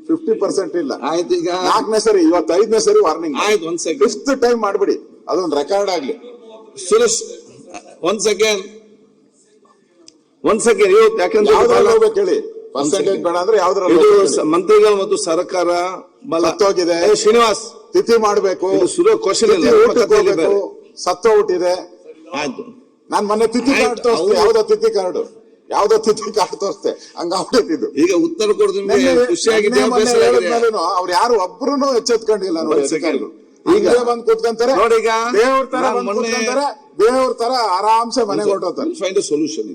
50% ಇಲ್ಲ. ಆಯ್ತು, ಈಗ 4ನೇ ಸರಿ, ಇವತ್ತು 5ನೇ ಸರಿ ವಾರ್ನಿಂಗ್. ಆಯ್ತು, 1 ಸೆಕೆಂಡ್. 5th ಟೈಮ್ ಮಾಡ್ಬಿಡಿ, ಅದೊಂದು ರೆಕಾರ್ಡ್ ಆಗ್ಲಿ. ಸುರೇಶ್ 1 ಸೆಕೆಂಡ್ ಇವತ್ತು ಯಾಕಂದ್ರೆ ಯಾವ್ದ್ರಲ್ಲಿ ಹೋಗ್ಬೇಕು ಹೇಳಿ, ಪರ್ಸೆಂಟೇಜ್ ಬೇಡ ಅಂದ್ರೆ ಯಾವ್ದ್ರಲ್ಲಿ ಮಂತ್ರಿಗಳು ಮತ್ತು ಸರ್ಕಾರ ಸತ್ತೋಗಿದೆ, ಶ್ರೀನಿವಾಸ್ ತಿಥಿ ಮಾಡ್ಬೇಕು, ಕ್ವಶನ್ ಸತ್ತೋಗ್ಬಿಟ್ಟಿದೆ. ಆಯ್ತು, ನಾನ್ ಮೊನ್ನೆ ತಿಥಿ ಕಾರ್ಡ್ ತೋರಿಸ್ತೆ, ಯಾವ್ದೋ ತಿಥಿ ಕಾರ್ಡ್ ತೋರಿಸ್ತೆ, ಹಂಗಾಗ್ಬಿಟ್ಟಿದ್ದು. ಈಗ ಉತ್ತರ ಕೊಡ್ತೀನಿ, ಖುಷಿಯಾಗಿದೆ. ಅವ್ರು ಯಾರು ಒಬ್ರು ಎಚ್ಚೆತ್ಕೊಂಡಿಲ್ಲ ನೋಡಿ ಅಧಿಕಾರಿಗಳು. ಈಗ ಬಂದ್ ಕೂತ್ಕೊಂತಾರೆ, ದೇವ್ರ ತರ ಬಂದ್ ಕೂತ್ಕೊಂತಾರೆ, ದೇವ್ರ ತರ ಆರಾಮ್ಸೆ ಮನೆಗೆ ಹೊರಟೋತಾರೆ. Find a solution.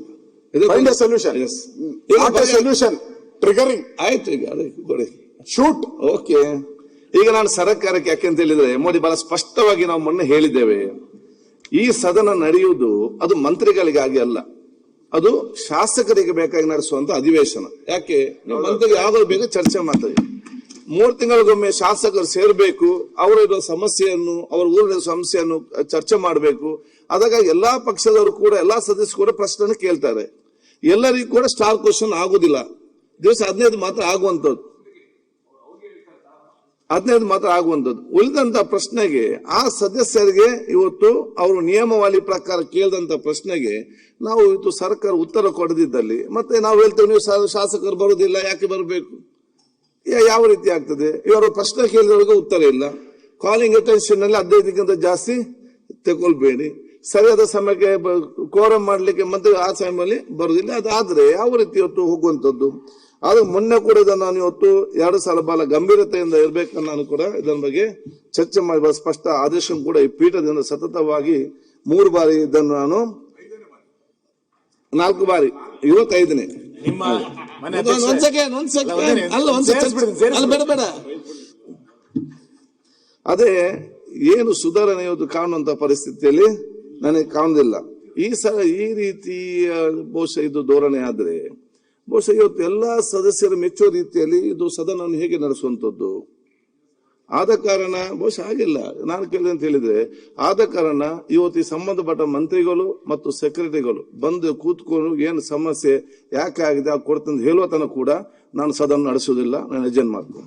Find a solution, not a solution triggering. ಆಯ್ತು, ಈಗ ಶೂಟ್. ಓಕೆ, ಈಗ ನಾನು ಸರ್ಕಾರಕ್ಕೆ ಯಾಕೆಂತ ಹೇಳಿದ್ರೆ ಮೋದಿ ಬಹಳ ಸ್ಪಷ್ಟವಾಗಿ ನಾವು ಮೊನ್ನೆ ಹೇಳಿದ್ದೇವೆ, ಈ ಸದನ ನಡೆಯುವುದು ಅದು ಮಂತ್ರಿಗಳಿಗಾಗಿ ಅಲ್ಲ, ಅದು ಶಾಸಕರಿಗೆ ಬೇಕಾಗಿ ನಡೆಸುವಂತ ಅಧಿವೇಶನ. ಯಾಕೆ ಮಂತ್ರಿಗೆ ಯಾವಾಗ ಬೇಕು ಚರ್ಚೆ ಮಾಡ್ತಾರೆ. 3 ತಿಂಗಳಿಗೊಮ್ಮೆ ಶಾಸಕರು ಸೇರ್ಬೇಕು, ಅವರ ಸಮಸ್ಯೆಯನ್ನು, ಅವರ ಊರಿನ ಸಮಸ್ಯೆಯನ್ನು ಚರ್ಚೆ ಮಾಡಬೇಕು. ಅದಕ್ಕಾಗಿ ಎಲ್ಲಾ ಪಕ್ಷದವರು ಕೂಡ, ಎಲ್ಲಾ ಸದಸ್ಯರು ಕೂಡ ಪ್ರಶ್ನೆ ಕೇಳ್ತಾರೆ. ಎಲ್ಲರಿಗೂ ಕೂಡ ಸ್ಟಾರ್ ಕ್ವಶನ್ ಆಗುದಿಲ್ಲ, ದಿವಸ 15 ಮಾತ್ರ ಆಗುವಂತದ್ದು, 15 ಮಾತ್ರ ಆಗುವಂತದ್ದು. ಉಳಿದಂತ ಪ್ರಶ್ನೆಗೆ ಆ ಸದಸ್ಯರಿಗೆ ಇವತ್ತು ಅವರು ನಿಯಮಾವಳಿ ಪ್ರಕಾರ ಕೇಳಿದಂತ ಪ್ರಶ್ನೆಗೆ ನಾವು ಇವತ್ತು ಸರ್ಕಾರ ಉತ್ತರ ಕೊಡದಿದ್ದಲ್ಲಿ ಮತ್ತೆ ನಾವು ಹೇಳ್ತೇವೆ ನೀವು ಶಾಸಕರು ಬರುವುದಿಲ್ಲ, ಯಾಕೆ ಬರಬೇಕು, ಯಾವ ರೀತಿ ಆಗ್ತದೆ? ಇವರು ಪ್ರಶ್ನೆ ಕೇಳಿದವರಿಗೆ ಉತ್ತರ ಇಲ್ಲ. ಕಾಲಿಂಗ್ ಅಟೆನ್ಷನ್ ನಲ್ಲಿ 15ಕ್ಕಿಂತ ಜಾಸ್ತಿ ತಗೊಳ್ಬೇಡಿ. ಸರಿಯಾದ ಸಮಯಕ್ಕೆ ಕೋರಂ ಮಾಡ್ಲಿಕ್ಕೆ ಮತ್ತೆ ಆ ಸಮಯದಲ್ಲಿ ಬರುದಿಲ್ಲ. ಅದಾದ್ರೆ ಯಾವ ರೀತಿ ಇವತ್ತು ಹೋಗುವಂತದ್ದು? ಆದ್ರೆ ಮೊನ್ನೆ ಕೂಡ ಇದನ್ನು ನಾನು ಇವತ್ತು 2 ಸಲ ಬಹಳ ಗಂಭೀರತೆಯಿಂದ ಇರ್ಬೇಕನ್ನ ನಾನು ಕೂಡ ಇದರ ಬಗ್ಗೆ ಚರ್ಚೆ ಮಾಡಿ ಸ್ಪಷ್ಟ ಆದೇಶ ಕೂಡ ಈ ಪೀಠದಿಂದ ಸತತವಾಗಿ 3 ಬಾರಿ ಇದನ್ನು ನಾನು 4 ಬಾರಿ, ಇವತ್ತು 5ನೇ. ಬೇಡ ಅದೇ ಏನು ಸುಧಾರಣೆ ಇವತ್ತು ಕಾಣುವಂತ ಪರಿಸ್ಥಿತಿಯಲ್ಲಿ ನನಗೆ ಕಾಣುದಿಲ್ಲ. ಈ ರೀತಿಯ ಬಹುಶಃ ಇದು ಧೋರಣೆ ಆದ್ರೆ ಬಹುಶಃ ಇವತ್ತು ಎಲ್ಲಾ ಸದಸ್ಯರು ಮೆಚ್ಚುವ ರೀತಿಯಲ್ಲಿ ಇದು ಸದನವನ್ನು ಹೇಗೆ ನಡೆಸುವಂತದ್ದು? ಆದ ಕಾರಣ ಬಹುಶಃ ಆಗಿಲ್ಲ. ನಾನು ಕೇಳಿದೆ ಅಂತ ಹೇಳಿದ್ರೆ, ಆದ ಕಾರಣ ಇವತ್ತು ಈ ಸಂಬಂಧಪಟ್ಟ ಮಂತ್ರಿಗಳು ಮತ್ತು ಸೆಕ್ರೆಟರಿಗಳು ಬಂದು ಕೂತ್ಕೊಂಡು ಏನು ಸಮಸ್ಯೆ ಯಾಕೆ ಆಗಿದೆ ಕೊಡ್ತಂದು ಹೇಳುವ ತನಕ ಕೂಡ ನಾನು ಸದನ ನಡೆಸುವುದಿಲ್ಲ. ನಾನು ಎಜೆಂಟ್ ಮಾಡ್ತೀನಿ.